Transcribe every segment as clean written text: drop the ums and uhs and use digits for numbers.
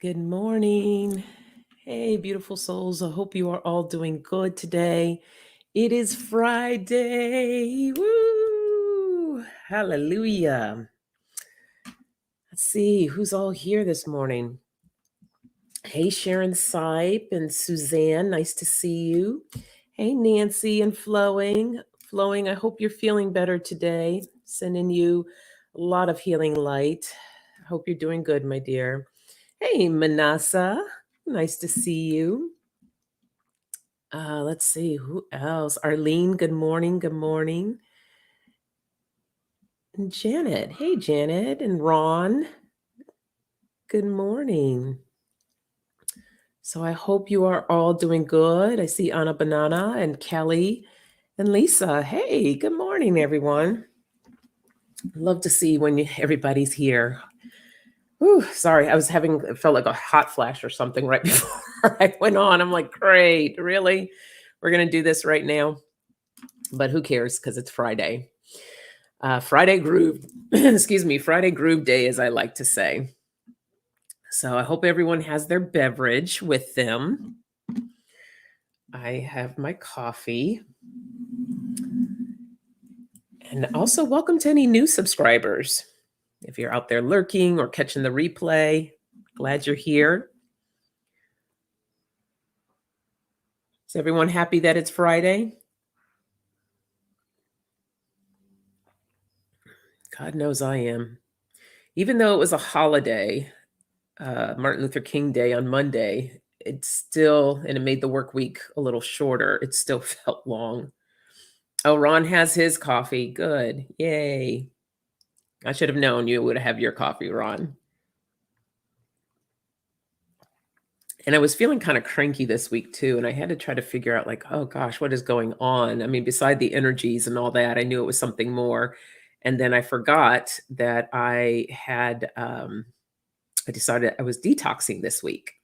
Good morning. Hey, beautiful souls. I hope you are all doing good today. It is Friday. Woo! Hallelujah. Let's see who's all here this morning. Hey, Sharon Sipe and Suzanne. Nice to see you. Hey, Nancy and Flowing. Flowing, I hope you're feeling better today. Sending you a lot of healing light. I hope you're doing good, my dear. Hey, Manasa. Nice to see you. Let's see who else. Arlene, good morning. Good morning. And Janet. Hey, Janet and Ron. Good morning. So I hope you are all doing good. I see Anna Banana and Kelly and Lisa. Hey, good morning, everyone. Love to see when everybody's here. Ooh, sorry, it felt like a hot flash or something right before I went on. I'm like, great, really? We're going to do this right now? But who cares, because it's Friday. Friday Groove, excuse me, Friday Groove Day, as I like to say. So I hope everyone has their beverage with them. I have my coffee. And also, welcome to any new subscribers. If you're out there lurking or catching the replay, glad you're here. Is everyone happy that it's Friday? God knows I am. Even though it was a holiday, Martin Luther King Day on Monday, and it made the work week a little shorter. It still felt long. Oh, Ron has his coffee. Good. Yay. I should have known you would have your coffee, Ron. And I was feeling kind of cranky this week too. And I had to try to figure out, like, oh gosh, what is going on? I mean, beside the energies and all that, I knew it was something more. And then I forgot that I decided I was detoxing this week,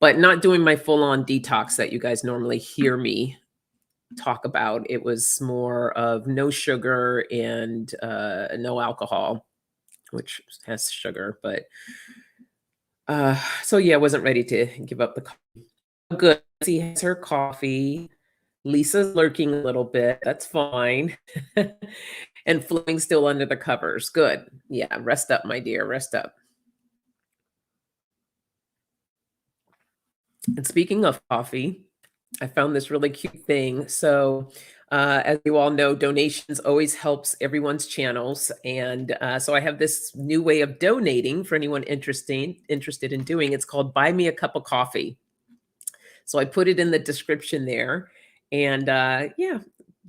but not doing my full on detox that you guys normally hear me talk about. It was more of no sugar and no alcohol, which has sugar, but so yeah, I wasn't ready to give up the coffee. Good. She has her coffee. Lisa's lurking a little bit. That's fine. And Flowing still under the covers. Good. Yeah, rest up, my dear. Rest up. And speaking of coffee, I found this really cute thing. So, as you all know, donations always helps everyone's channels, and so I have this new way of donating for anyone interested in doing. It's called Buy Me a Cup of Coffee. So I put it in the description there, and yeah,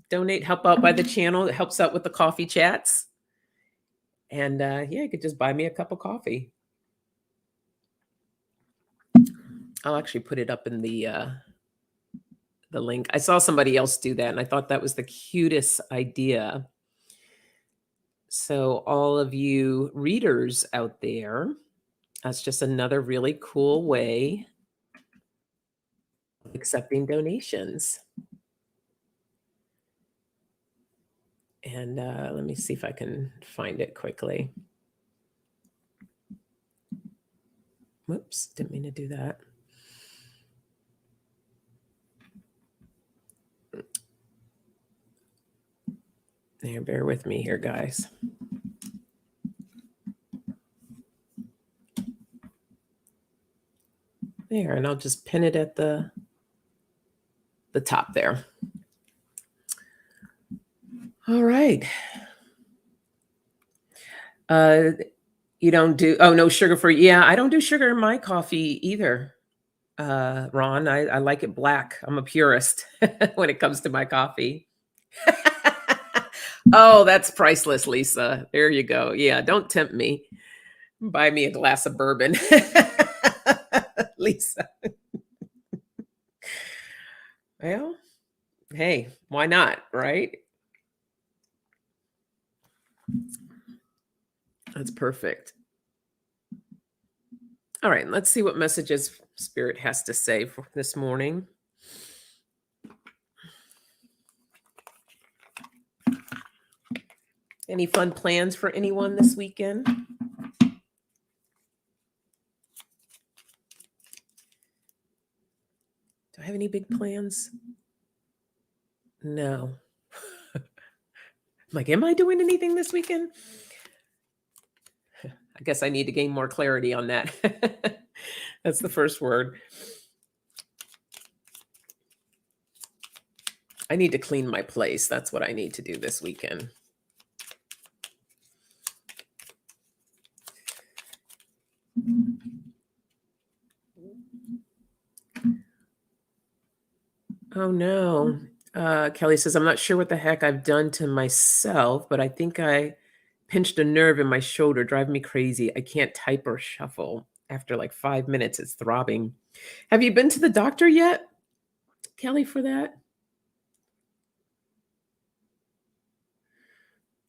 donate, help out by the channel. It helps out with the coffee chats, and yeah, you could just buy me a cup of coffee. I'll actually put it up in the link. I saw somebody else do that, and I thought that was the cutest idea. So all of you readers out there, that's just another really cool way of accepting donations. And let me see if I can find it quickly. Whoops, didn't mean to do that. There, bear with me here, guys. There, and I'll just pin it at the top there. All right. You don't do, oh, no sugar free. Yeah, I don't do sugar in my coffee either, Ron. I like it black. I'm a purist when it comes to my coffee. Oh, that's priceless, Lisa. There you go. Yeah, don't tempt me. Buy me a glass of bourbon, Lisa. Well, hey, why not, right? That's perfect. All right, let's see what messages Spirit has to say for this morning. Any fun plans for anyone this weekend? Do I have any big plans? No. I'm like, am I doing anything this weekend? I guess I need to gain more clarity on that. That's the first word. I need to clean my place. That's what I need to do this weekend. Oh no. Kelly says, I'm not sure what the heck I've done to myself, but I think I pinched a nerve in my shoulder, driving me crazy. I can't type or shuffle. After like 5 minutes, it's throbbing. Have you been to the doctor yet, Kelly, for that?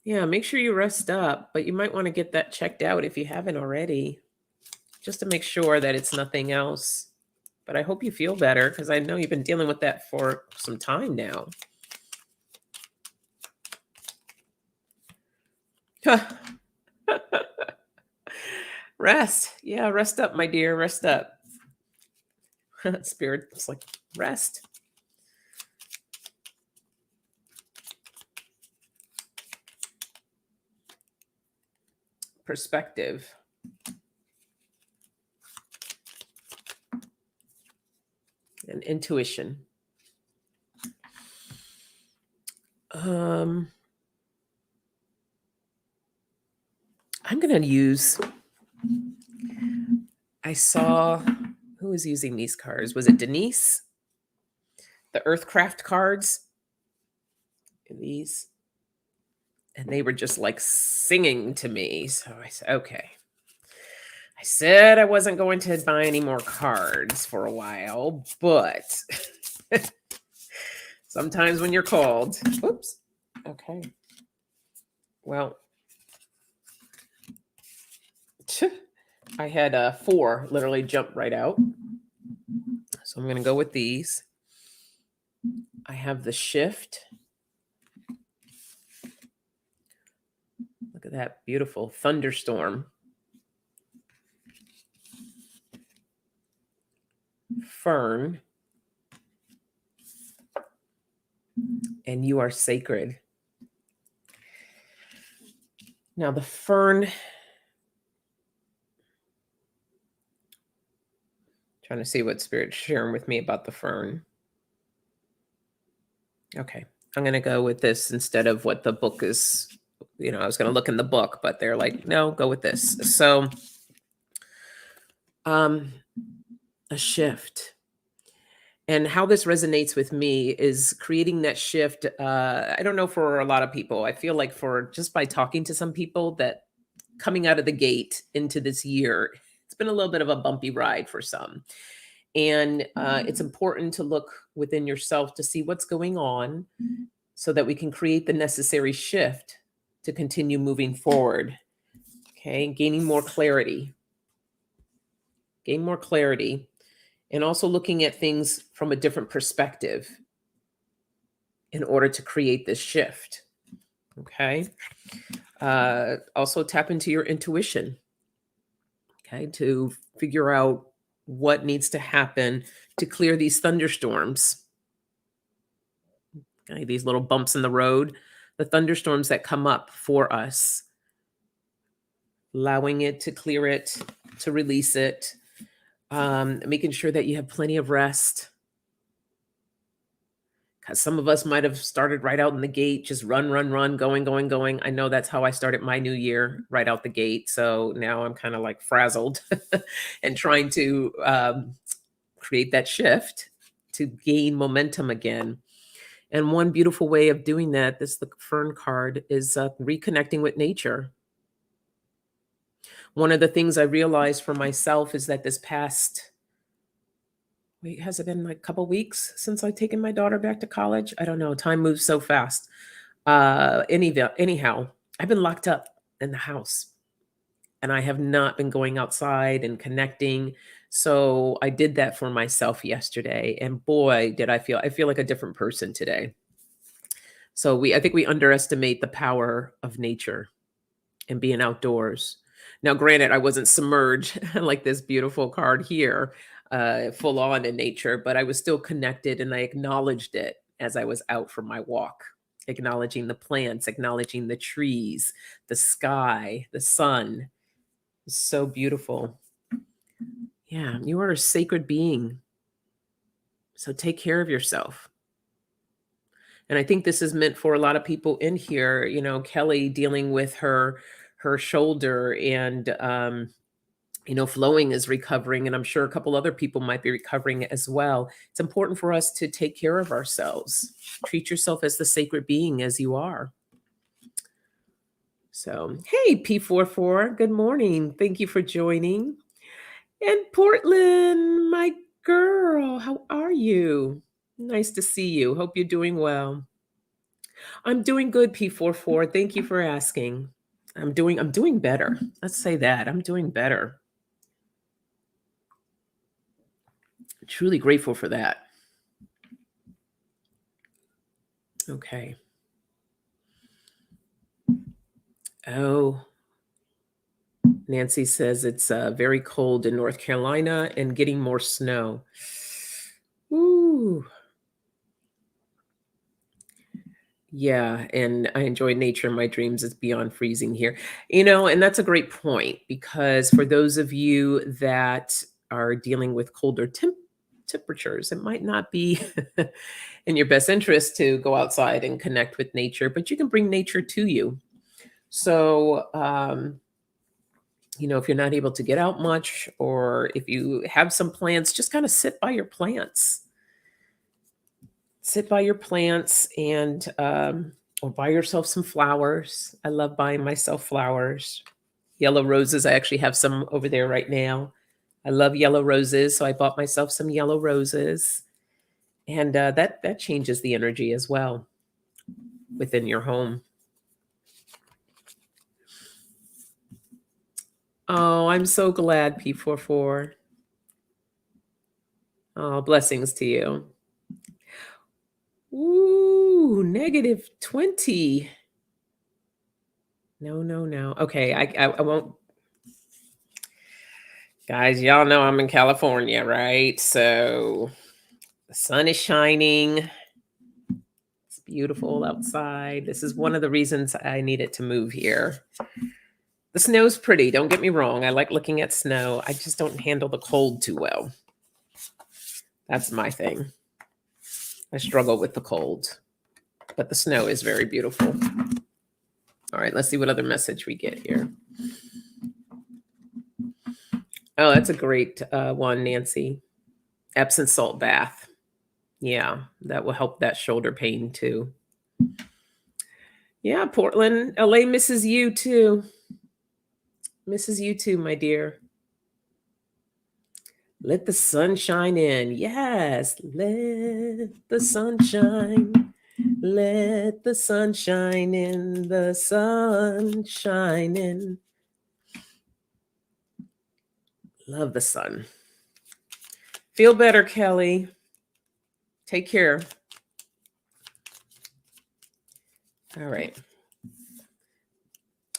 Yeah, make sure you rest up, but you might want to get that checked out if you haven't already, just to make sure that it's nothing else. But I hope you feel better because I know you've been dealing with that for some time now. Rest. Yeah, rest up, my dear. Rest up. Spirit, it's like rest. Perspective. And intuition. I'm going to use, I saw, who was using these cards? Was it Denise? The Earthcraft cards. These. And they were just like singing to me. So I said, okay. I said I wasn't going to buy any more cards for a while, but sometimes when you're called, oops. Okay. Well, I had 4 literally jump right out. So I'm going to go with these. I have the shift. Look at that beautiful thunderstorm. Fern. And you are sacred. Now the fern, trying to see what Spirit's sharing with me about the fern. Okay, I'm going to go with this instead of what the book is. You know, I was going to look in the book, but they're like, no, go with this. So, a shift. And how this resonates with me is creating that shift. I don't know for a lot of people. I feel like for just by talking to some people that coming out of the gate into this year, it's been a little bit of a bumpy ride for some. And it's important to look within yourself to see what's going on so that we can create the necessary shift to continue moving forward. Okay, gaining more clarity. Gain more clarity. And also looking at things from a different perspective in order to create this shift. Okay. Also tap into your intuition. Okay, to figure out what needs to happen to clear these thunderstorms. Okay, these little bumps in the road, the thunderstorms that come up for us. Allowing it to clear it, to release it, making sure that you have plenty of rest. Because some of us might have started right out in the gate, just run, going. I know that's how I started my new year, right out the gate. So now I'm kind of like frazzled and trying to create that shift to gain momentum again. And one beautiful way of doing that, this the Fern card, is reconnecting with nature. One of the things I realized for myself is that this past, wait, has it been like a couple weeks since I've taken my daughter back to college? I don't know. Time moves so fast. Anyhow, I've been locked up in the house and I have not been going outside and connecting. So I did that for myself yesterday. And boy, did I feel like a different person today. So I think we underestimate the power of nature and being outdoors. Now, granted, I wasn't submerged like this beautiful card here, full on in nature, but I was still connected and I acknowledged it as I was out for my walk, acknowledging the plants, acknowledging the trees, the sky, the sun. It's so beautiful. Yeah, you are a sacred being. So take care of yourself. And I think this is meant for a lot of people in here, Kelly dealing with her shoulder and flowing is recovering, and I'm sure a couple other people might be recovering as well. It's important for us to take care of ourselves. Treat yourself as the sacred being as you are. So, hey, P44, good morning. Thank you for joining. And Portland, my girl, how are you? Nice to see you. Hope you're doing well. I'm doing good, P44. Thank you for asking. I'm doing better. Let's say that. I'm doing better. Truly grateful for that. Okay. Oh, Nancy says it's very cold in North Carolina and getting more snow. Ooh. Yeah, and I enjoy nature in my dreams. It's beyond freezing here. And that's a great point, because for those of you that are dealing with colder temperatures, it might not be in your best interest to go outside and connect with nature, but you can bring nature to you. So, if you're not able to get out much, or if you have some plants, just kind of sit by your plants. Sit by your plants and, or buy yourself some flowers. I love buying myself flowers. Yellow roses, I actually have some over there right now. I love yellow roses, so I bought myself some yellow roses. And that changes the energy as well within your home. Oh, I'm so glad, P44. Oh, blessings to you. Ooh, -20. No. Okay, I won't. Guys, y'all know I'm in California, right? So the sun is shining. It's beautiful outside. This is one of the reasons I needed to move here. The snow's pretty, don't get me wrong. I like looking at snow. I just don't handle the cold too well. That's my thing. I struggle with the cold, but the snow is very beautiful. All right, let's see what other message we get here. Oh, that's a great one, Nancy. Epsom salt bath. Yeah, that will help that shoulder pain too. Yeah, Portland, LA misses you too. Misses you too, my dear. Let the sun shine in. Yes, let the sun shine. Let the sun shine in. The sun shining. Love the sun. Feel better, Kelly. Take care. All right.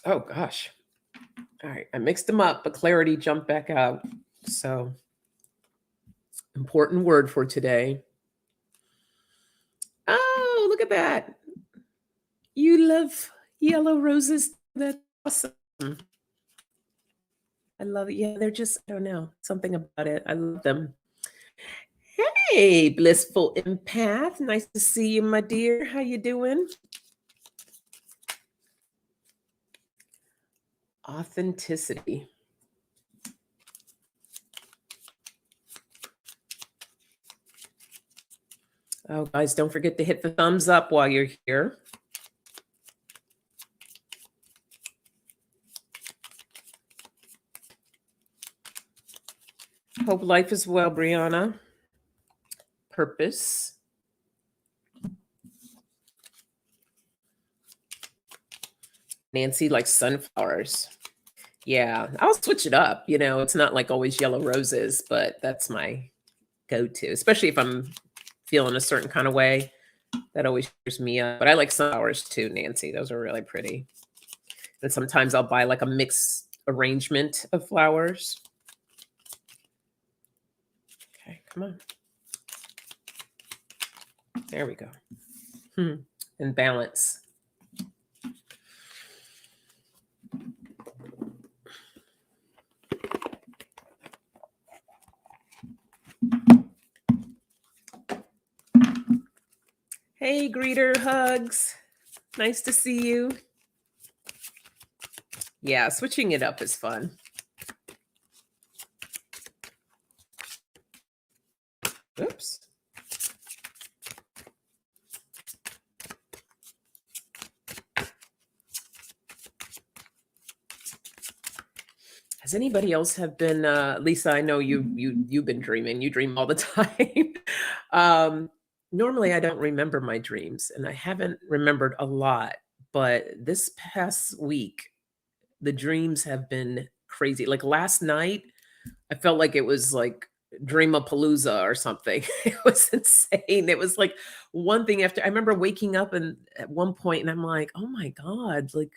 Oh, gosh. All right. I mixed them up, but clarity jumped back out. So, important word for today. Oh, look at that. You love yellow roses. That's awesome. I love it. Yeah, they're just, I don't know, something about it. I love them. Hey, blissful empath. Nice to see you, my dear. How you doing? Authenticity. Oh, guys, don't forget to hit the thumbs up while you're here. Hope life is well, Brianna. Purpose. Nancy likes sunflowers. Yeah, I'll switch it up. It's not like always yellow roses, but that's my go-to, especially if I'm feeling a certain kind of way. That always cheers me up. But I like sunflowers too, Nancy. Those are really pretty. And sometimes I'll buy like a mix arrangement of flowers. Okay, come on. There we go. And balance. Hey, greeter, hugs. Nice to see you. Yeah, switching it up is fun. Oops. Has anybody else have been Lisa, I know you've been dreaming. You dream all the time. Normally I don't remember my dreams, and I haven't remembered a lot, but this past week the dreams have been crazy. Like last night, I felt like it was like Dreamapalooza or something. It was insane. It was like one thing after I remember waking up and at one point and I'm like, "Oh my god," like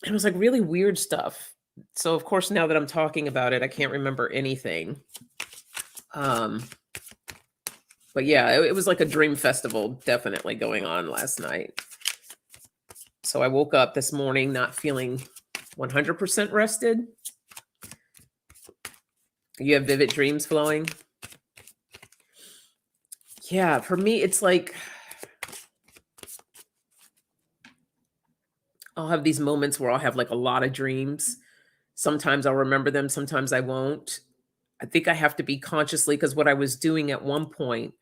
it was like really weird stuff. So of course now that I'm talking about it, I can't remember anything. Um but yeah, it was like a dream festival definitely going on last night. So I woke up this morning not feeling 100% rested. You have vivid dreams flowing? Yeah, for me, it's like I'll have these moments where I'll have like a lot of dreams. Sometimes I'll remember them, sometimes I won't. I think I have to be consciously, because what I was doing at one point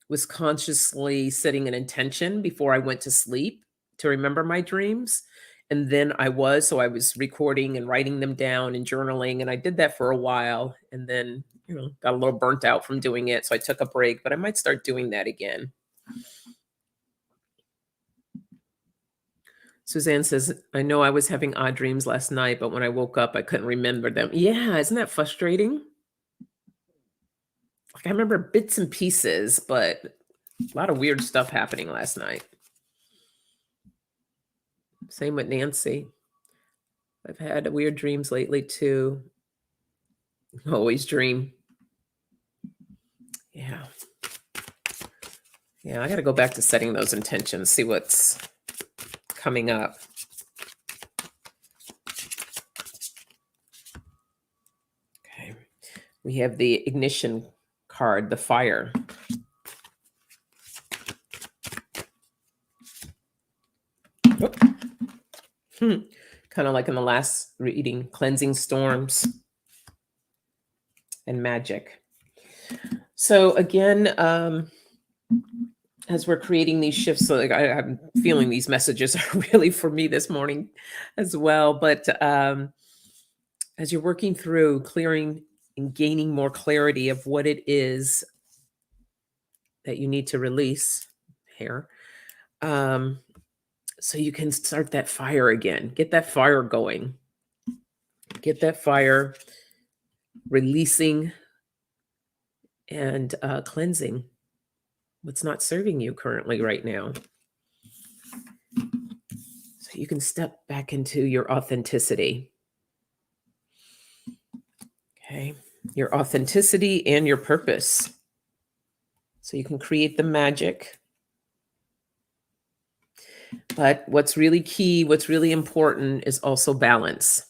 was consciously setting an intention before I went to sleep to remember my dreams. And then so I was recording and writing them down and journaling. And I did that for a while and then, got a little burnt out from doing it. So I took a break, but I might start doing that again. Suzanne says, I know I was having odd dreams last night, but when I woke up, I couldn't remember them. Yeah, isn't that frustrating? Like I remember bits and pieces, but a lot of weird stuff happening last night. Same with Nancy. I've had weird dreams lately too. Always dream. Yeah. Yeah, I got to go back to setting those intentions, see what's coming up. Okay. We have the ignition card, the fire. Kind of like in the last reading, cleansing storms and magic. So again, as we're creating these shifts, so like I'm feeling these messages are really for me this morning as well. But as you're working through clearing and gaining more clarity of what it is that you need to release here, so you can start that fire again, get that fire going, get that fire releasing and cleansing what's not serving you currently right now. So you can step back into your authenticity. Okay. Your authenticity and your purpose. So you can create the magic. But what's really key, what's really important is also balance.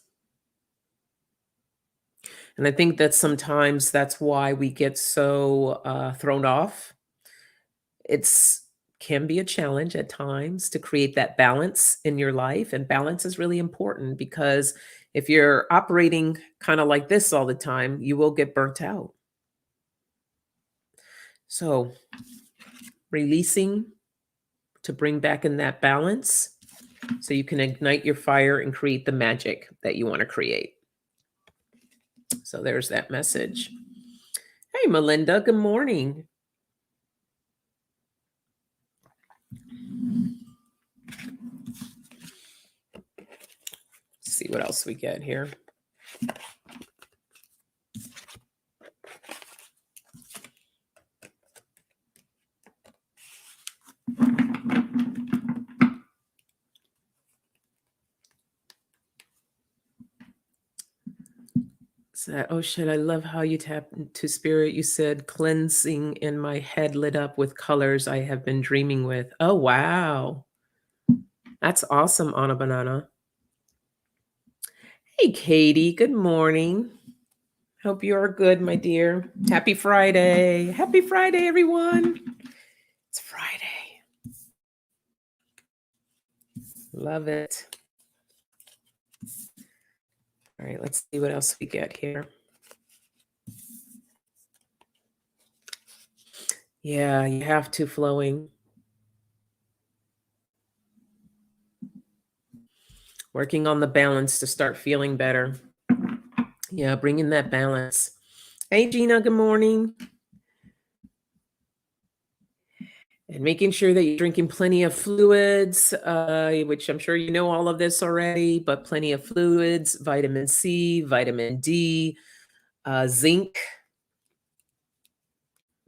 And I think that sometimes that's why we get so thrown off. It's can be a challenge at times to create that balance in your life. And balance is really important because if you're operating kind of like this all the time, you will get burnt out. So releasing to bring back in that balance so you can ignite your fire and create the magic that you want to create. So there's that message. Hey, Melinda, good morning. Let's see what else we get here. Oh shit, I love how you tapped into spirit. You said cleansing in my head lit up with colors I have been dreaming with. Oh wow. That's awesome, Anna Banana. Hey Katie, good morning. Hope you are good, my dear. Happy Friday. Happy Friday, everyone. It's Friday. Love it. All right, let's see what else we get here. Yeah, you have to, flowing. Working on the balance to start feeling better. Yeah, bringing that balance. Hey, Gina, good morning. And making sure that you're drinking plenty of fluids, which I'm sure you know all of this already, but plenty of fluids, vitamin C, vitamin D, zinc.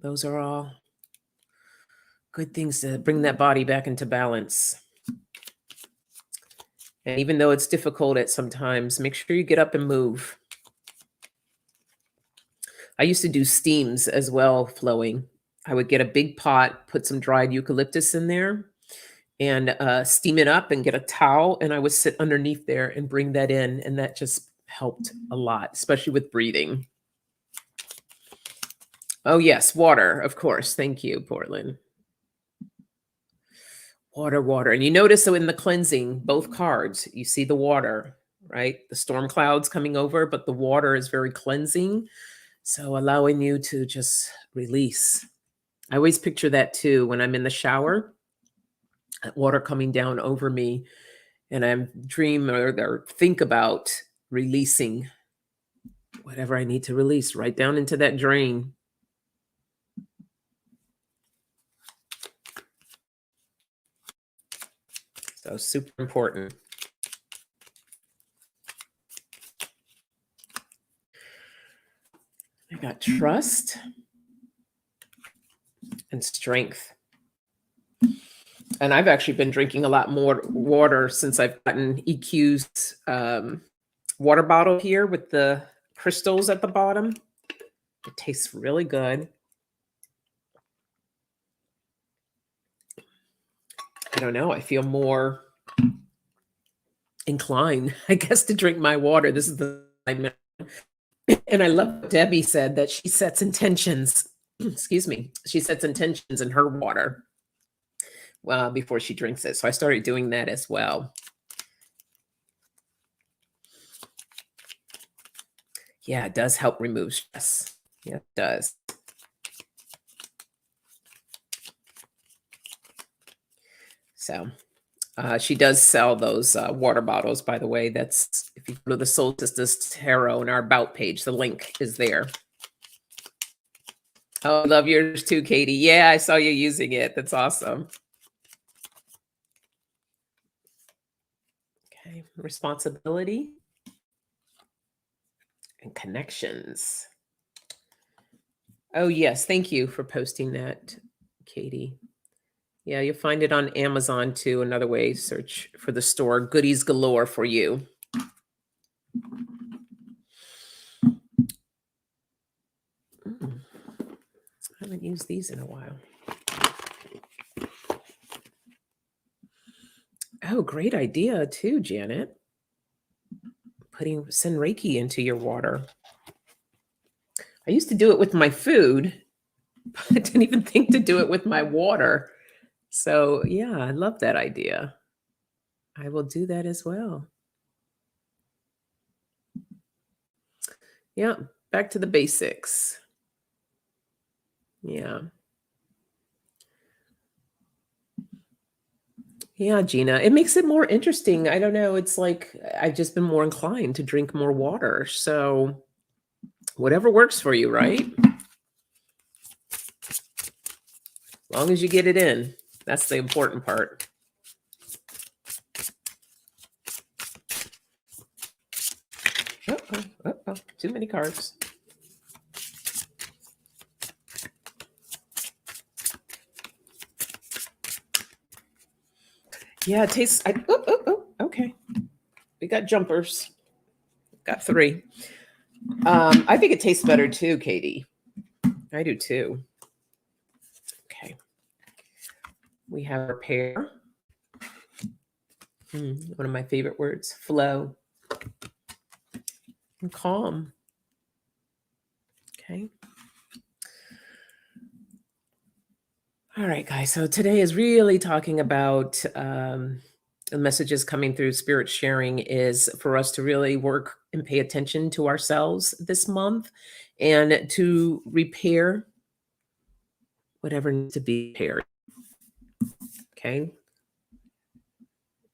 Those are all good things to bring that body back into balance. And even though it's difficult at sometimes, make sure you get up and move. I used to do steams as well, flowing. I would get a big pot, put some dried eucalyptus in there, and steam it up and get a towel. And I would sit underneath there and bring that in. And that just helped a lot, especially with breathing. Oh, yes, water, of course. Thank you, Portland. Water, water. And you notice, so in the cleansing, both cards, you see the water, right? The storm clouds coming over, but the water is very cleansing. So allowing you to just release. I always picture that too when I'm in the shower, that water coming down over me, and I'm dream or think about releasing whatever I need to release right down into that drain. So super important. I got trust and strength. And I've actually been drinking a lot more water since I've gotten EQ's water bottle here with the crystals at the bottom. It tastes really good. I don't know. I feel more inclined, I guess, to drink my water. This is the and I love what Debbie said, that she sets intentions. Excuse me. She sets intentions in her water before she drinks it. So I started doing that as well. Yeah, it does help remove stress. Yeah, it does. So she does sell those water bottles, by the way. That's, if you go to the Solstice Tarot on our About page, the link is there. Oh, I love yours too, Katie. Yeah, I saw you using it. That's awesome. Okay, responsibility and connections. Oh, yes. Thank you for posting that, Katie. Yeah, you'll find it on Amazon too. Another way, search for the store. Goodies galore for you. I haven't used these in a while. Oh, great idea too, Janet. Send Reiki into your water. I used to do it with my food, but I didn't even think to do it with my water. So yeah, I love that idea. I will do that as well. Yeah, back to the basics. Yeah. Yeah, Gina. It makes it more interesting. I don't know. It's like I've just been more inclined to drink more water. So whatever works for you, right? As long as you get it in. That's the important part. Uh-oh. Too many cards. Yeah, it tastes. Okay. We got jumpers. Got 3. I think it tastes better too, Katie. I do too. Okay. We have repair. One of my favorite words, flow, and calm. Okay. All right, guys. So today is really talking about the messages coming through Spirit Sharing is for us to really work and pay attention to ourselves this month and to repair whatever needs to be repaired. Okay.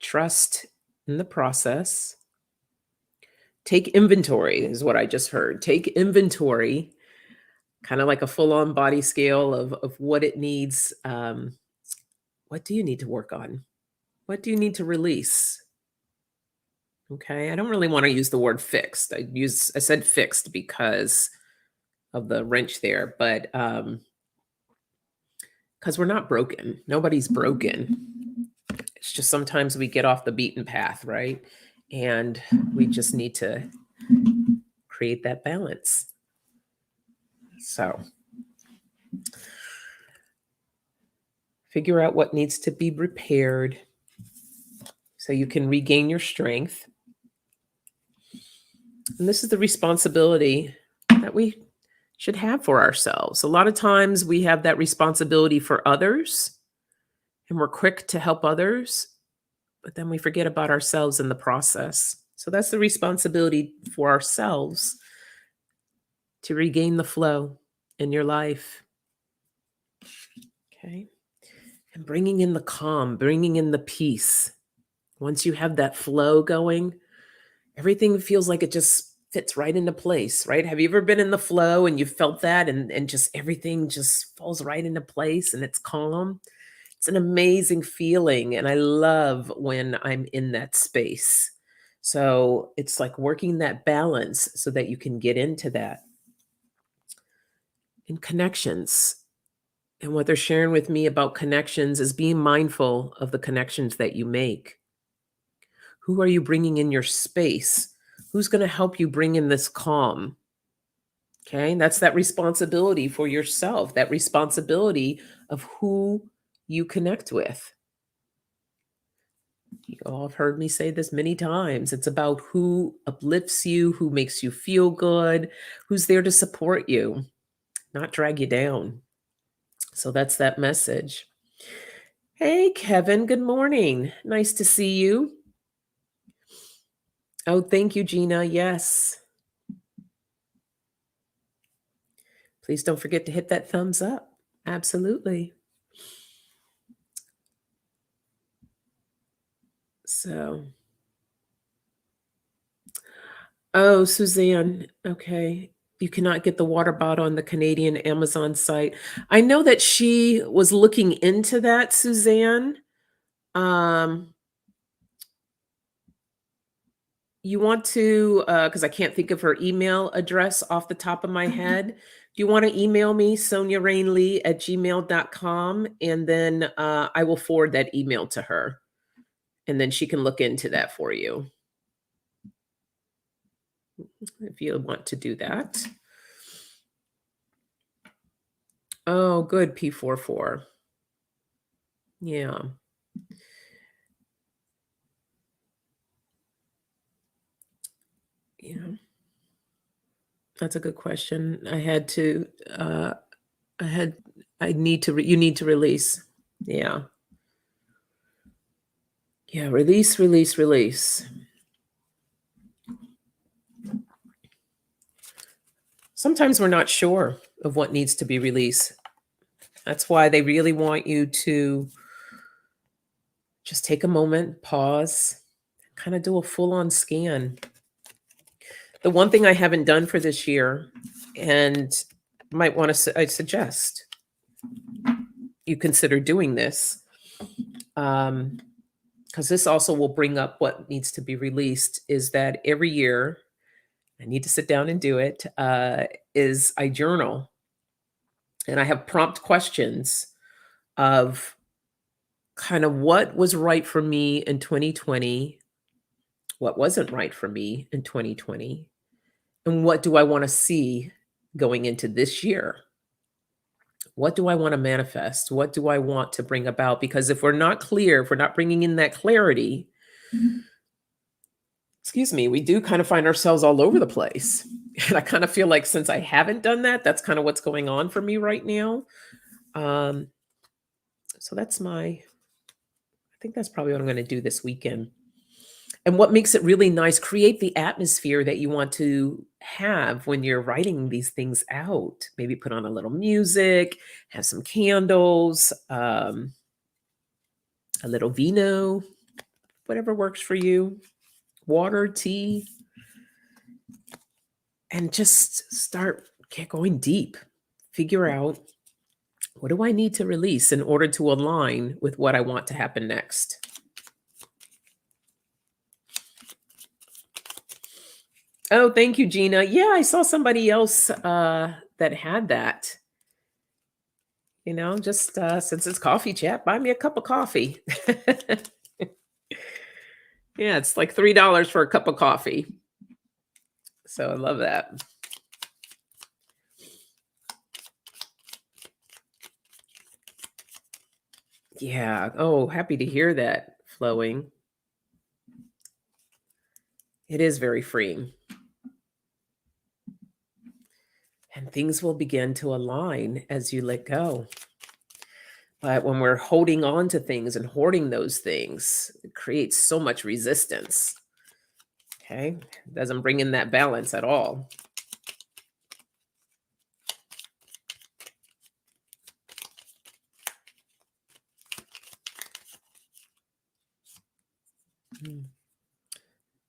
Trust in the process. Take inventory is what I just heard. Take inventory, kind of like a full-on body scale of what it needs. What do you need to work on? What do you need to release? Okay. I don't really want to use the word fixed. I said fixed because of the wrench there, but because we're not broken. Nobody's broken. It's just sometimes we get off the beaten path, right? And we just need to create that balance. So figure out what needs to be repaired so you can regain your strength. And this is the responsibility that we should have for ourselves. A lot of times we have that responsibility for others and we're quick to help others, but then we forget about ourselves in the process. So that's the responsibility for ourselves to regain the flow in your life. Okay. And bringing in the calm, bringing in the peace. Once you have that flow going, everything feels like it just fits right into place, right? Have you ever been in the flow and you felt that and just everything just falls right into place and it's calm? It's an amazing feeling. And I love when I'm in that space. So it's like working that balance so that you can get into that. And connections. And what they're sharing with me about connections is being mindful of the connections that you make. Who are you bringing in your space? Who's going to help you bring in this calm? Okay. And that's that responsibility for yourself, that responsibility of who you connect with. You all have heard me say this many times. It's about who uplifts you, who makes you feel good, who's there to support you, not drag you down. So that's that message. Hey, Kevin, good morning. Nice to see you. Oh, thank you, Gina. Yes. Please don't forget to hit that thumbs up. Absolutely. So, oh, Suzanne. Okay. You cannot get the water bottle on the Canadian Amazon site. I know that she was looking into that, Suzanne. Um, you want to, because I can't think of her email address off the top of my head. Do you want to email me, soniarainlee@gmail.com? And then I will forward that email to her. And then she can look into that for you if you want to do that. Oh, good, P44. Yeah. Yeah. That's a good question. I had to, I need to, you need to release. Yeah. Yeah. Release, release, release. Sometimes we're not sure of what needs to be released. That's why they really want you to just take a moment, pause, kind of do a full on scan. The one thing I haven't done for this year, and might want to, I suggest you consider doing this, because this also will bring up what needs to be released, is that every year, I need to sit down and do it, is I journal. And I have prompt questions of kind of what was right for me in 2020, what wasn't right for me in 2020, And what do I want to see going into this year? What do I want to manifest? What do I want to bring about? Because if we're not clear, if we're not bringing in that clarity, excuse me, we do kind of find ourselves all over the place. And I kind of feel like since I haven't done that, that's kind of what's going on for me right now. Um, so I think that's probably what I'm going to do this weekend. And what makes it really nice, create the atmosphere that you want to have when you're writing these things out. Maybe put on a little music, have some candles, a little vino, whatever works for you, water, tea, and just start going deep. Figure out, what do I need to release in order to align with what I want to happen next? Oh, thank you, Gina. Yeah, I saw somebody else that had that. Just since it's coffee chat, buy me a cup of coffee. Yeah, it's like $3 for a cup of coffee. So I love that. Yeah. Oh, happy to hear that, Flowing. It is very freeing. And things will begin to align as you let go. But when we're holding on to things and hoarding those things, it creates so much resistance. Okay. It doesn't bring in that balance at all.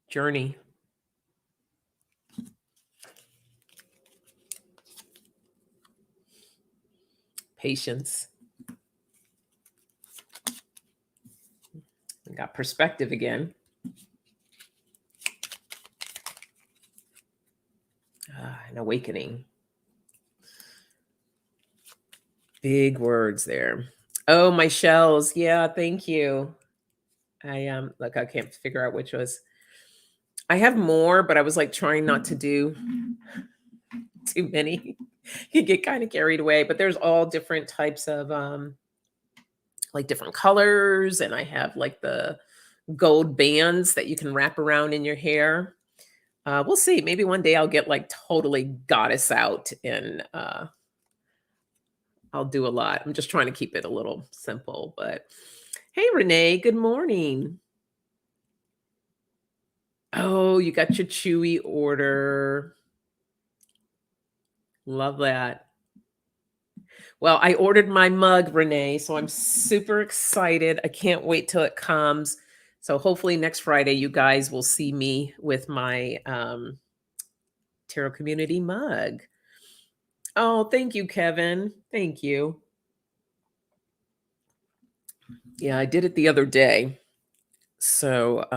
Journey. Patience. We got perspective again. An awakening. Big words there. Oh, my shells. Yeah, thank you. Look, I can't figure out which was. I have more, but I was like trying not to do too many. You get kind of carried away, but there's all different types of like different colors, and I have like the gold bands that you can wrap around in your hair. We'll see. Maybe one day I'll get like totally goddess out and I'll do a lot. I'm just trying to keep it a little simple, but hey, Renee, good morning. Oh, you got your Chewy order. Love that. Well, I ordered my mug, Renee, so I'm super excited. I can't wait till it comes. So hopefully next Friday, you guys will see me with my Tarot Community mug. Oh, thank you, Kevin. Thank you. Yeah, I did it the other day. So,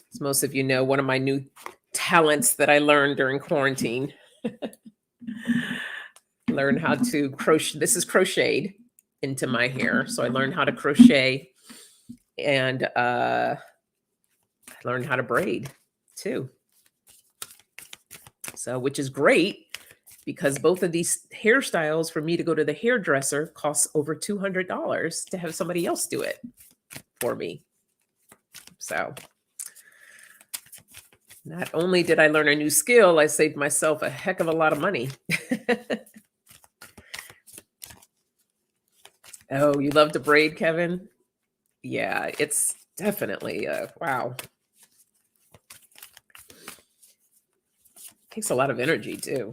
as most of you know, one of my new talents that I learned during quarantine. Learn how to crochet. This is crocheted into my hair. So I learned how to crochet and I learned how to braid too. So, which is great because both of these hairstyles for me to go to the hairdresser costs over $200 to have somebody else do it for me. So not only did I learn a new skill, I saved myself a heck of a lot of money. Oh, you love to braid, Kevin? Yeah, it's definitely wow. Takes a lot of energy too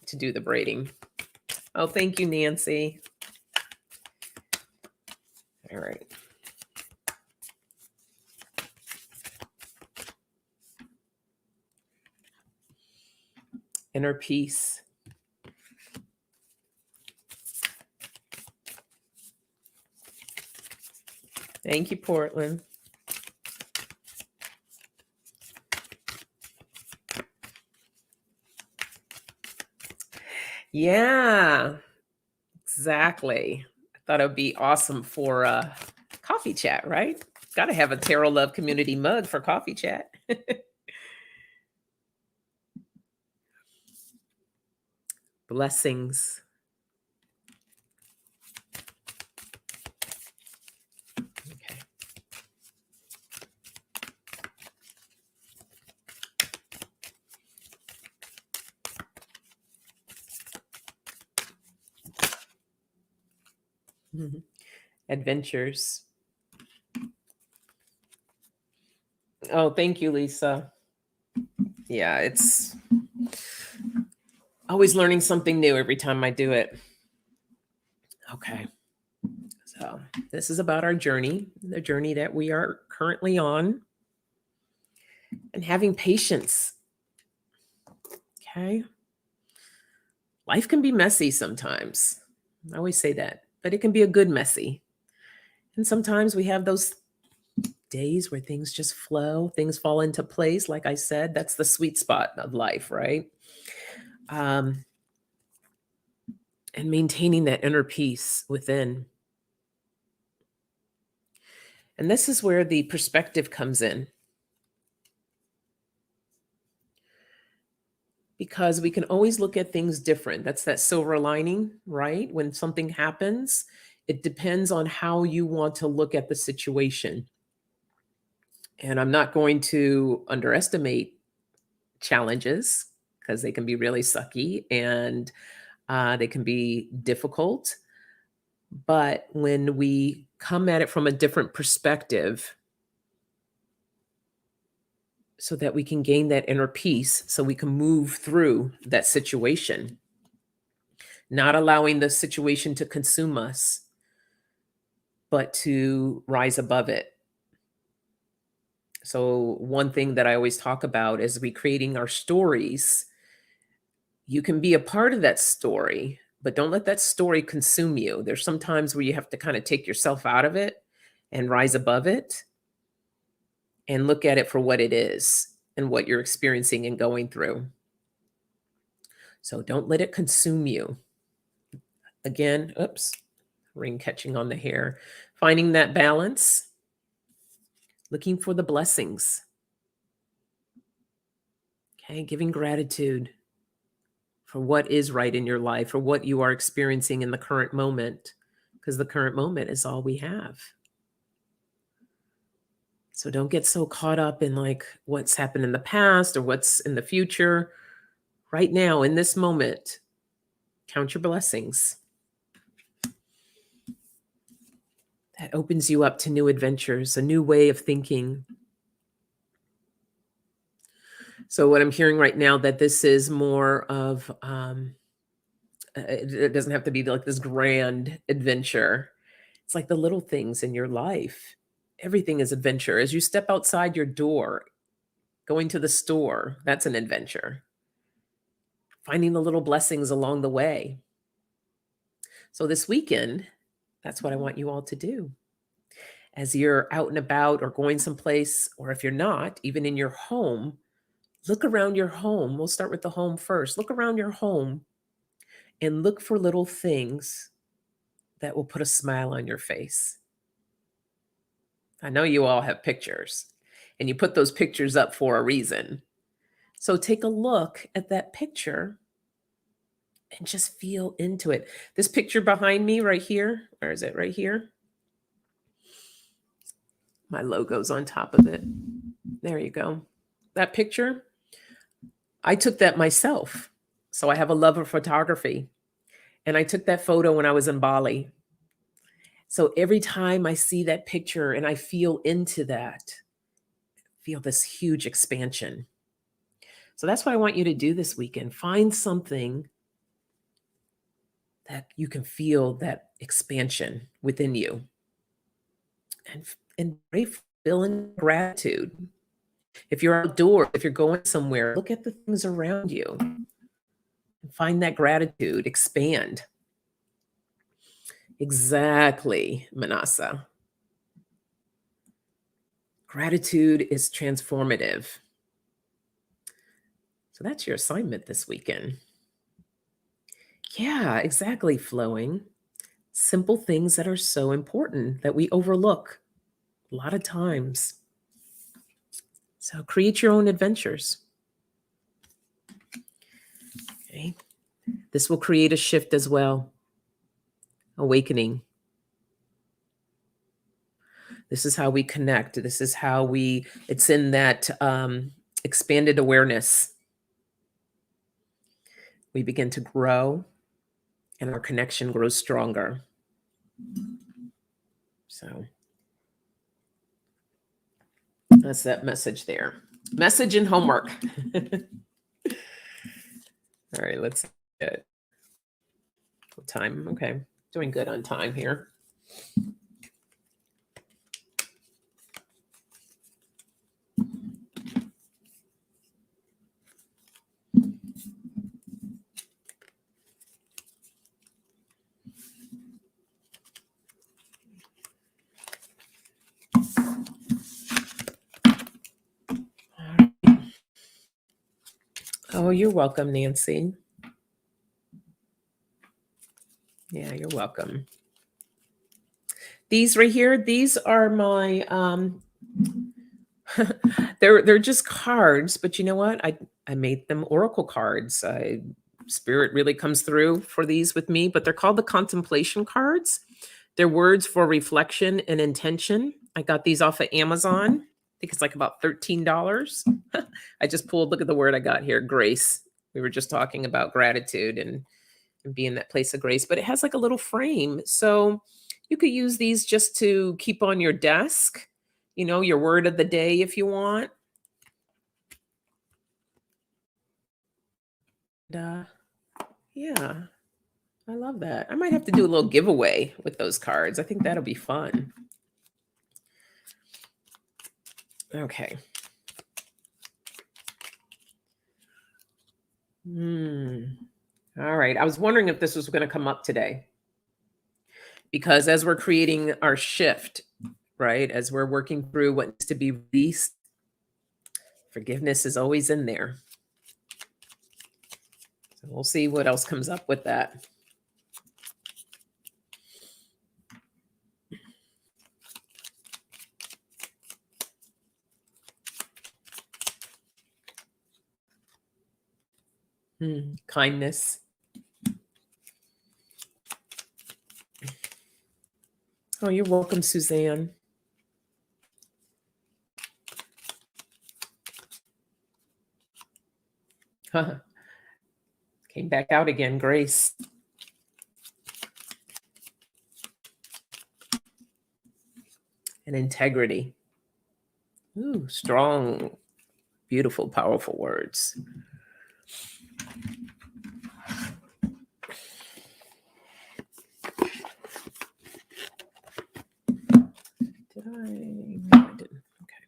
to do the braiding. Oh, thank you, Nancy. All right. Inner peace. Thank you, Portland. Yeah, exactly. I thought it would be awesome for a coffee chat, right? Got to have a Tarot Love Community mug for coffee chat. Blessings. Okay. Mhm. Adventures. Oh, thank you, Lisa. Yeah, it's always learning something new every time I do it. Okay. So, this is about our journey, the journey that we are currently on, and having patience. Okay. Life can be messy sometimes. I always say that, but it can be a good messy. And sometimes we have those days where things just flow, things fall into place. Like I said, that's the sweet spot of life, right? Um, and maintaining that inner peace within. And this is where the perspective comes in, because we can always look at things different. That's that silver lining, right? When something happens, it depends on how you want to look at the situation. And I'm not going to underestimate challenges, because they can be really sucky and they can be difficult. But when we come at it from a different perspective, so that we can gain that inner peace, so we can move through that situation, not allowing the situation to consume us, but to rise above it. So, one thing that I always talk about is recreating our stories. You can be a part of that story, but don't let that story consume you. There's some times where you have to kind of take yourself out of it and rise above it and look at it for what it is and what you're experiencing and going through. So don't let it consume you. Again, oops, ring catching on the hair. Finding that balance, looking for the blessings. Okay, giving gratitude for what is right in your life, for what you are experiencing in the current moment, because the current moment is all we have. So don't get so caught up in like what's happened in the past or what's in the future. Right now, in this moment, count your blessings. That opens you up to new adventures, a new way of thinking. So what I'm hearing right now, that this is more of, it doesn't have to be like this grand adventure. It's like the little things in your life. Everything is adventure. As you step outside your door, going to the store, that's an adventure. Finding the little blessings along the way. So this weekend, that's what I want you all to do. As you're out and about or going someplace, or if you're not, even in your home, look around your home. We'll start with the home first. Look around your home and look for little things that will put a smile on your face. I know you all have pictures, and you put those pictures up for a reason. So take a look at that picture and just feel into it. This picture behind me right here, where is it? Right here. My logo's on top of it. There you go. That picture, I took that myself. So I have a love of photography. And I took that photo when I was in Bali. So every time I see that picture and I feel into that, feel this huge expansion. So that's what I want you to do this weekend. Find something that you can feel that expansion within you, and feel in gratitude. If you're outdoors, if you're going somewhere, look at the things around you and find that gratitude, expand. Exactly, Manasa. Gratitude is transformative. So that's your assignment this weekend. Yeah, exactly, flowing. Simple things that are so important that we overlook. a lot of times. So create your own adventures. Okay. This will create a shift as well. Awakening. This is how we connect. This is how it's in that expanded awareness. We begin to grow and our connection grows stronger. So that's that message there. Message and homework. All right, let's get time. Okay, doing good on time here. Oh, you're welcome, Nancy. Yeah, you're welcome. These right here, these are my they're just cards, but you know what? I made them oracle cards. Spirit really comes through for these with me, but they're called the Contemplation Cards. They're words for reflection and intention. I got these off of Amazon. I think it's like about $13. I just pulled, look at the word I got here, grace. We were just talking about gratitude and be in that place of grace, but it has like a little frame. So you could use these just to keep on your desk, you know, your word of the day if you want. And, yeah, I love that. I might have to do a little giveaway with those cards. I think that'll be fun. Okay. All right. I was wondering if this was going to come up today. Because as we're creating our shift, right, as we're working through what needs to be released, forgiveness is always in there. So we'll see what else comes up with that. Kindness. Oh, you're welcome, Suzanne. Came back out again, Grace. And integrity. Ooh, strong, beautiful, powerful words. Did I? No, I didn't. Okay.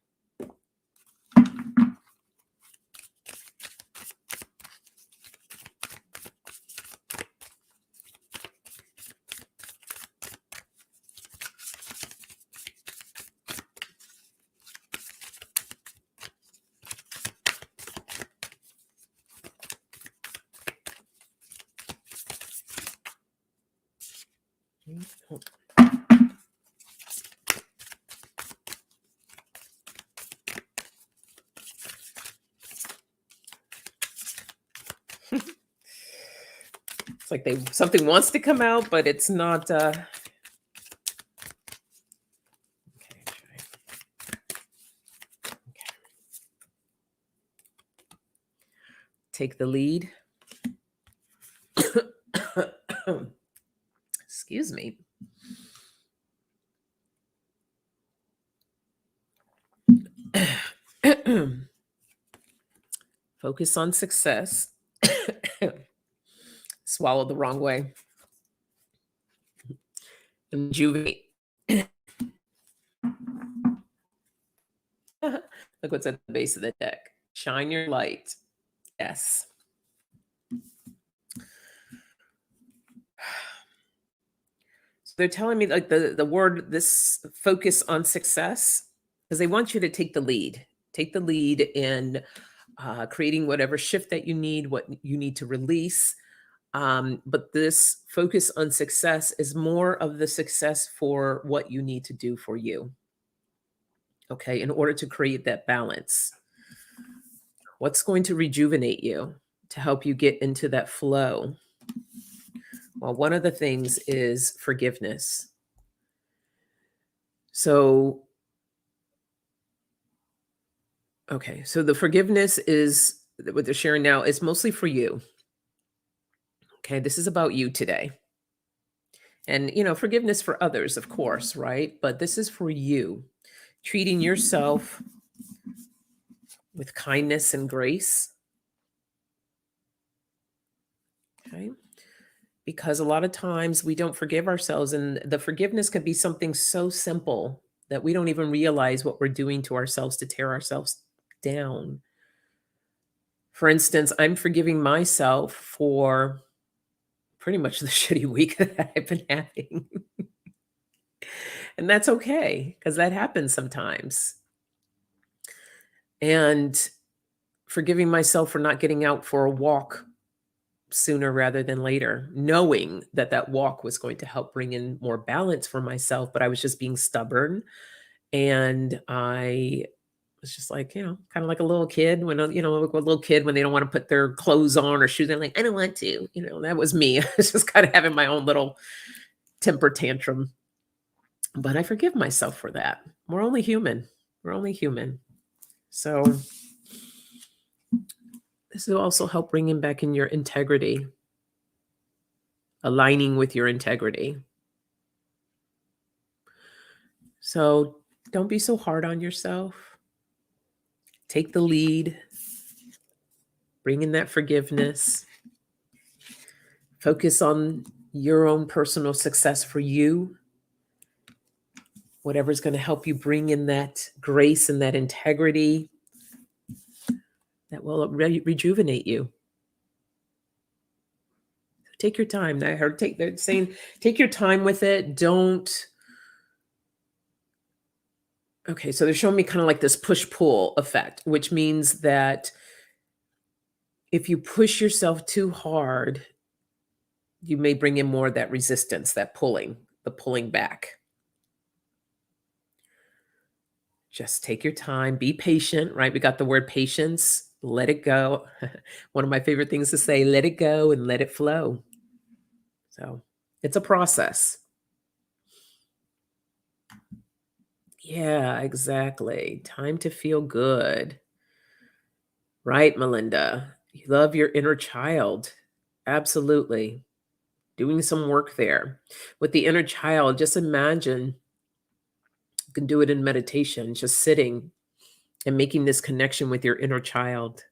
Oh. It's like something wants to come out, but it's not. Okay, take the lead. Excuse me. Focus on success. Swallow the wrong way. Rejuvenate. Look what's at the base of the deck. Shine your light. Yes. So they're telling me like the word, this focus on success, because they want you to take the lead. Take the lead in creating whatever shift that you need, what you need to release. But this focus on success is more of the success for what you need to do for you. okay, in order to create that balance. What's going to rejuvenate you to help you get into that flow? Well, one of the things is forgiveness. So, okay, so the forgiveness is what they're sharing now is mostly for you. Okay, this is about you today. And, forgiveness for others, of course, right? But this is for you, treating yourself with kindness and grace. Okay. Because a lot of times we don't forgive ourselves, and the forgiveness could be something so simple that we don't even realize what we're doing to ourselves to tear ourselves down. For instance, I'm forgiving myself for pretty much the shitty week that I've been having. And that's okay because that happens sometimes. And forgiving myself for not getting out for a walk sooner rather than later, knowing that that walk was going to help bring in more balance for myself, but I was just being stubborn. And I was just like, kind of like a little kid when, like a little kid when they don't want to put their clothes on or shoes. They're like, I don't want to, that was me. I was just kind of having my own little temper tantrum. But I forgive myself for that. We're only human. We're only human. So this will also help bringing back in your integrity, aligning with your integrity. So don't be so hard on yourself. Take the lead. Bring in that forgiveness. Focus on your own personal success for you. Whatever's going to help you bring in that grace and that integrity that will rejuvenate you. Take your time. They're saying, take your time with it. Don't. Okay, so they're showing me kind of like this push-pull effect, which means that if you push yourself too hard, you may bring in more of that resistance, that pulling, the pulling back. Just take your time, be patient, right? We got the word patience, let it go. One of my favorite things to say, let it go and let it flow. So it's a process. Yeah, exactly. Time to feel good. Right, Melinda? You love your inner child. Absolutely. Doing some work there. With the inner child, just imagine you can do it in meditation, just sitting and making this connection with your inner child.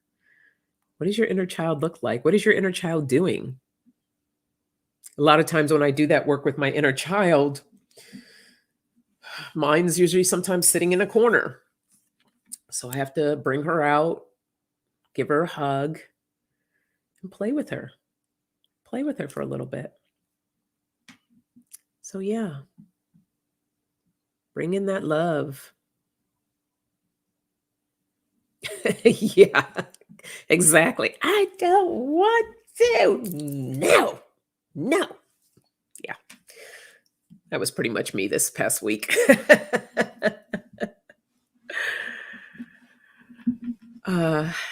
What does your inner child look like? What is your inner child doing? A lot of times when I do that work with my inner child, mine's usually sometimes sitting in a corner. So I have to bring her out, give her a hug, and play with her. Play with her for a little bit. So yeah, bring in that love. Yeah, exactly. I don't want to. No, no. Yeah, that was pretty much me this past week.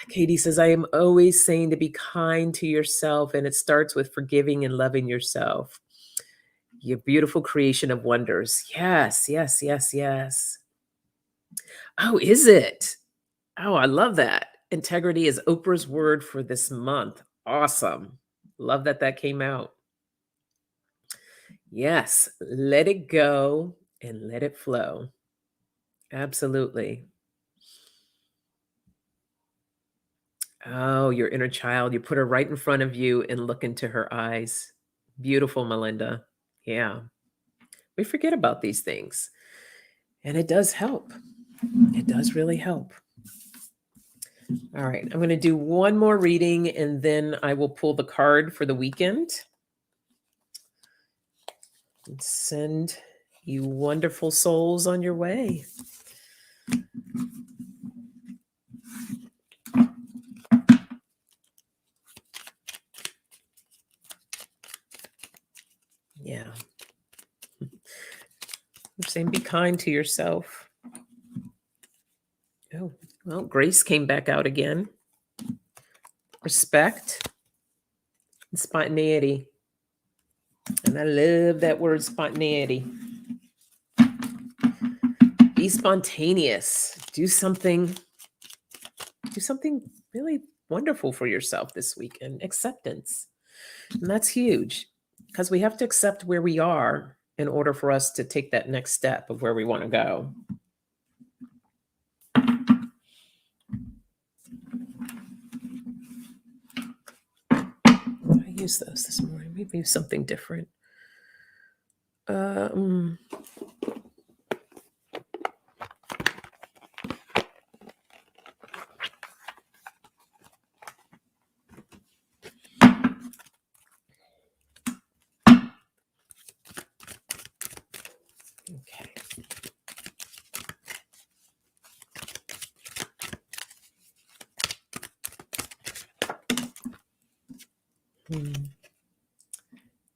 Katie says, I am always saying to be kind to yourself, and it starts with forgiving and loving yourself. Your beautiful creation of wonders. Yes, yes, yes, yes. Oh, is it? Oh, I love that. Integrity is Oprah's word for this month. Awesome. Love that that came out. Yes, let it go and let it flow. Absolutely. Oh, your inner child. You put her right in front of you and look into her eyes. Beautiful, Melinda. Yeah. We forget about these things. And it does help. It does really help. All right. I'm going to do one more reading and then I will pull the card for the weekend and send you wonderful souls on your way. Yeah. I'm saying be kind to yourself. Well, grace came back out again. Respect and spontaneity. And I love that word spontaneity. Be spontaneous. Do something really wonderful for yourself this week. And acceptance. And that's huge because we have to accept where we are in order for us to take that next step of where we want to go. I used those this morning. Maybe something different. Okay.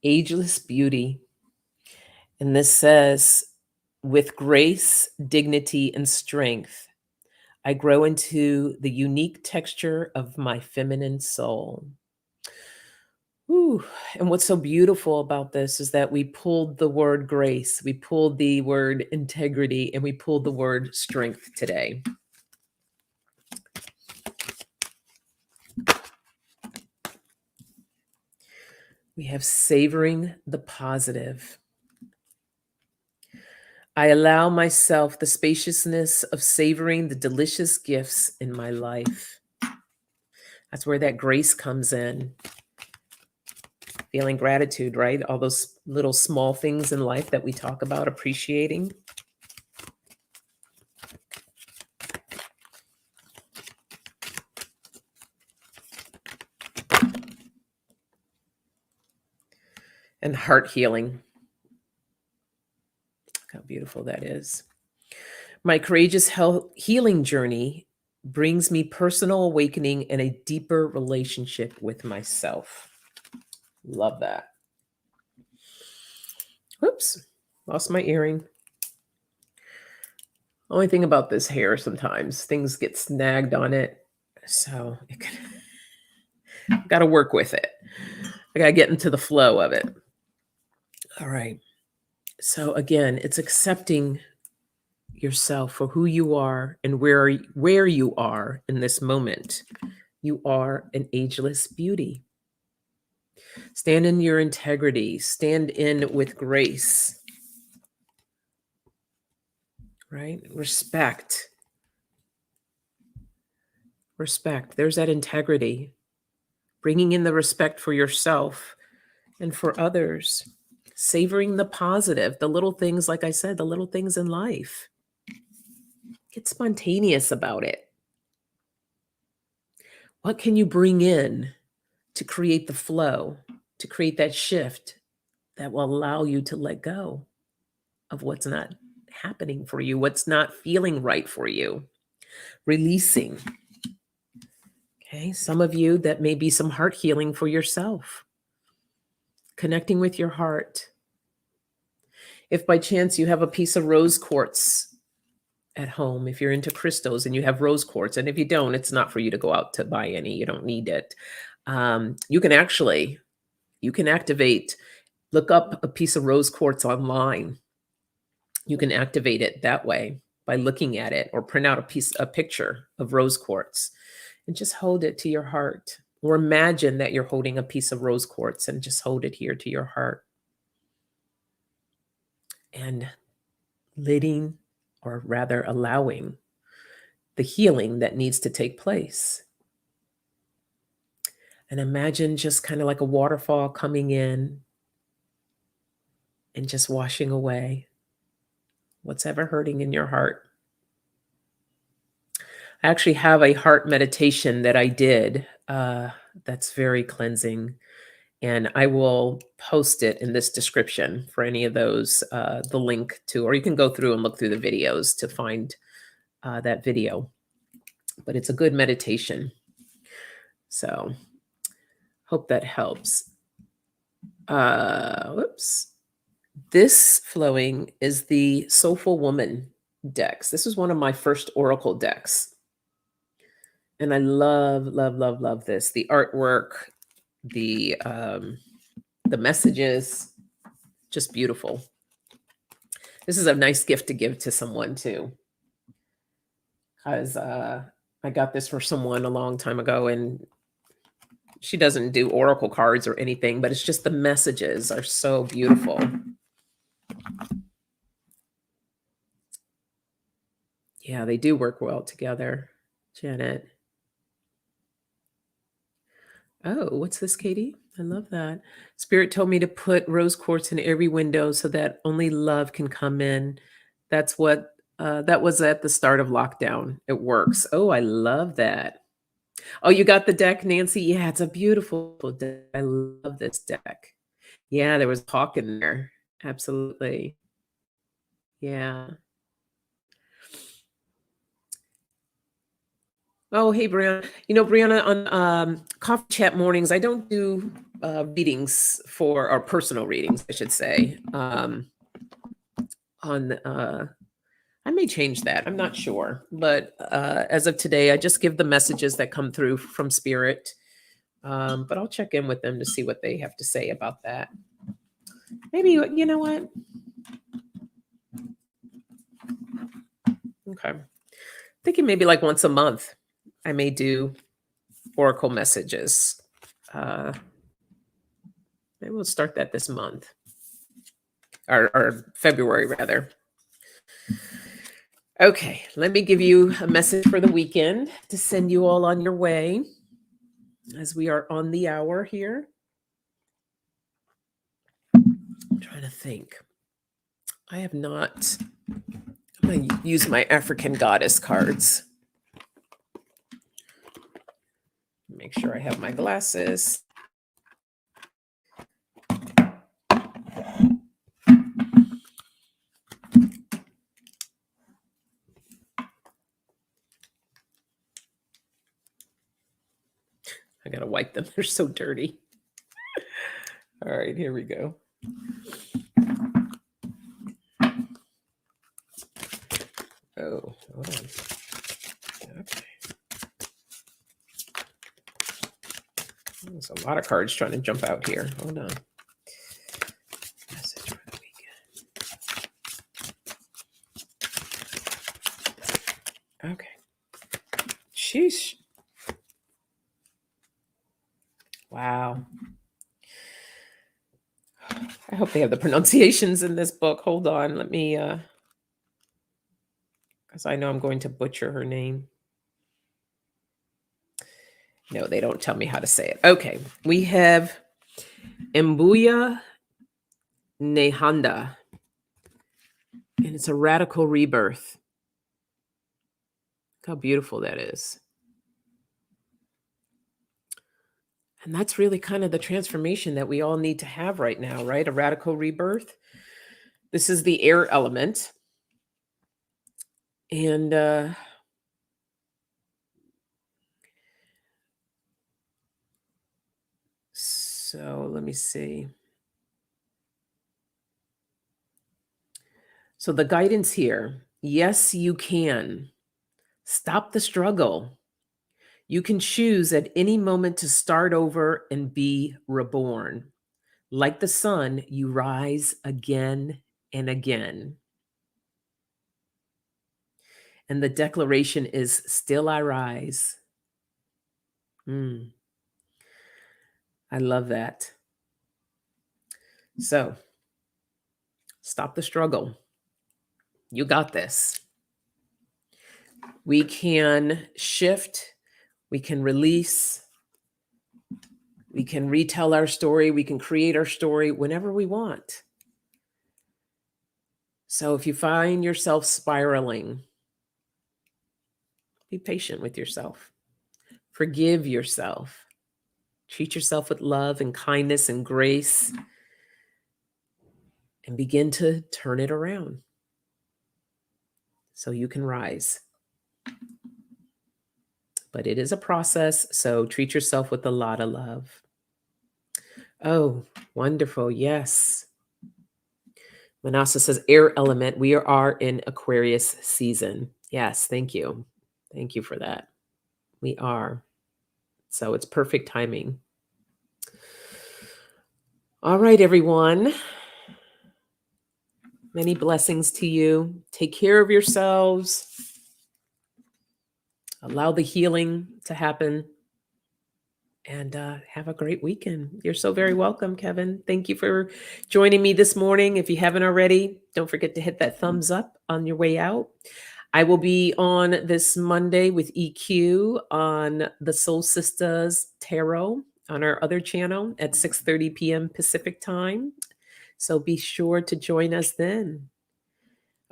Ageless beauty. And this says, with grace, dignity, and strength, I grow into the unique texture of my feminine soul. Ooh. And what's so beautiful about this is that we pulled the word grace, we pulled the word integrity, and we pulled the word strength today. We have savoring the positive. I allow myself the spaciousness of savoring the delicious gifts in my life. That's where that grace comes in. Feeling gratitude, right? All those little small things in life that we talk about appreciating. And heart healing. Look how beautiful that is. My courageous healing journey brings me personal awakening and a deeper relationship with myself. Love that. Oops, lost my earring. Only thing about this hair, sometimes things get snagged on it. So got to work with it. I got to get into the flow of it. All right. So again, it's accepting yourself for who you are and where you are in this moment. You are an ageless beauty. Stand in your integrity. Stand in with grace. Right? Respect. Respect. There's that integrity. Bringing in the respect for yourself and for others. Savoring the positive, the little things, like I said, the little things in life. Get spontaneous about it. What can you bring in to create the flow, to create that shift that will allow you to let go of what's not happening for you, what's not feeling right for you? Releasing. Okay, some of you, that may be some heart healing for yourself. Connecting with your heart. If by chance you have a piece of rose quartz at home, if you're into crystals and you have rose quartz, and if you don't, it's not for you to go out to buy any, you don't need it. You can activate, look up a piece of rose quartz online. You can activate it that way by looking at it, or print out a picture of rose quartz and just hold it to your heart, or imagine that you're holding a piece of rose quartz and just hold it here to your heart. And letting, or rather allowing, the healing that needs to take place. And imagine just kind of like a waterfall coming in and just washing away what's ever hurting in your heart. I actually have a heart meditation that I did that's very cleansing. And I will post it in this description for any of those, the link to, or you can go through and look through the videos to find that video. But it's a good meditation. So hope that helps. Whoops. This flowing is the Soulful Woman decks. This is one of my first Oracle decks. And I love, love, love, love this. The artwork, the messages, just beautiful. This is a nice gift to give to someone too, because I got this for someone a long time ago, and she doesn't do oracle cards or anything, but it's just the messages are so beautiful. Yeah, they do work well together, Janet. Oh, what's this, Katie? I love that. Spirit told me to put rose quartz in every window so that only love can come in. That's what that was at the start of lockdown. It works. Oh, I love that. Oh, you got the deck, Nancy? Yeah, it's a beautiful deck. I love this deck. Yeah, there was hawk in there. Absolutely. Yeah. Oh, hey, Brianna. Brianna, on coffee chat mornings, I don't do readings or personal readings, I should say. On I may change that. I'm not sure, but as of today, I just give the messages that come through from Spirit. But I'll check in with them to see what they have to say about that. Maybe you know what? Okay, thinking maybe like once a month, I may do oracle messages. Maybe we'll start that this month, or February rather. Okay, let me give you a message for the weekend to send you all on your way as we are on the hour here. I'm trying to think. I have not. I'm going to use my African goddess cards. Make sure I have my glasses. I got to wipe them. They're so dirty. All right, here we go. Oh, hold on. Okay. There's a lot of cards trying to jump out here. Hold on. Message for the weekend. Okay. Sheesh. Wow. I hope they have the pronunciations in this book. Hold on. Let me, because I know I'm going to butcher her name. No, they don't tell me how to say it. Okay. We have Mbuya Nehanda, and it's a radical rebirth. Look how beautiful that is. And that's really kind of the transformation that we all need to have right now, right? A radical rebirth. This is the air element. And so let me see. So the guidance here, yes, you can. Stop the struggle. You can choose at any moment to start over and be reborn. Like the sun, you rise again and again. And the declaration is, still I rise. I love that. So, stop the struggle. You got this. We can shift, we can release, we can retell our story, we can create our story whenever we want. So if you find yourself spiraling, be patient with yourself. Forgive yourself. Treat yourself with love and kindness and grace, and begin to turn it around so you can rise. But it is a process, so treat yourself with a lot of love. Oh, wonderful. Yes. Manasa says, air element. We are in Aquarius season. Yes, thank you. Thank you for that. We are. So it's perfect timing. All right, everyone. Many blessings to you. Take care of yourselves. Allow the healing to happen. And have a great weekend. You're so very welcome, Kevin. Thank you for joining me this morning. If you haven't already, don't forget to hit that thumbs up on your way out. I will be on this Monday with EQ on the Soul Sisters Tarot on our other channel at 6:30 p.m. Pacific time. So be sure to join us then.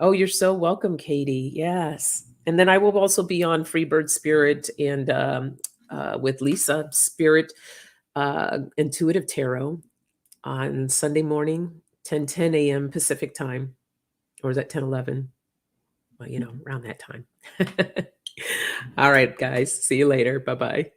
Oh, you're so welcome, Katie. Yes. And then I will also be on Freebird Spirit and with Lisa Spirit Intuitive Tarot on Sunday morning, 10:10 a.m. Pacific time. Or is that 10:11? Well, around that time. All right, guys. See you later. Bye-bye.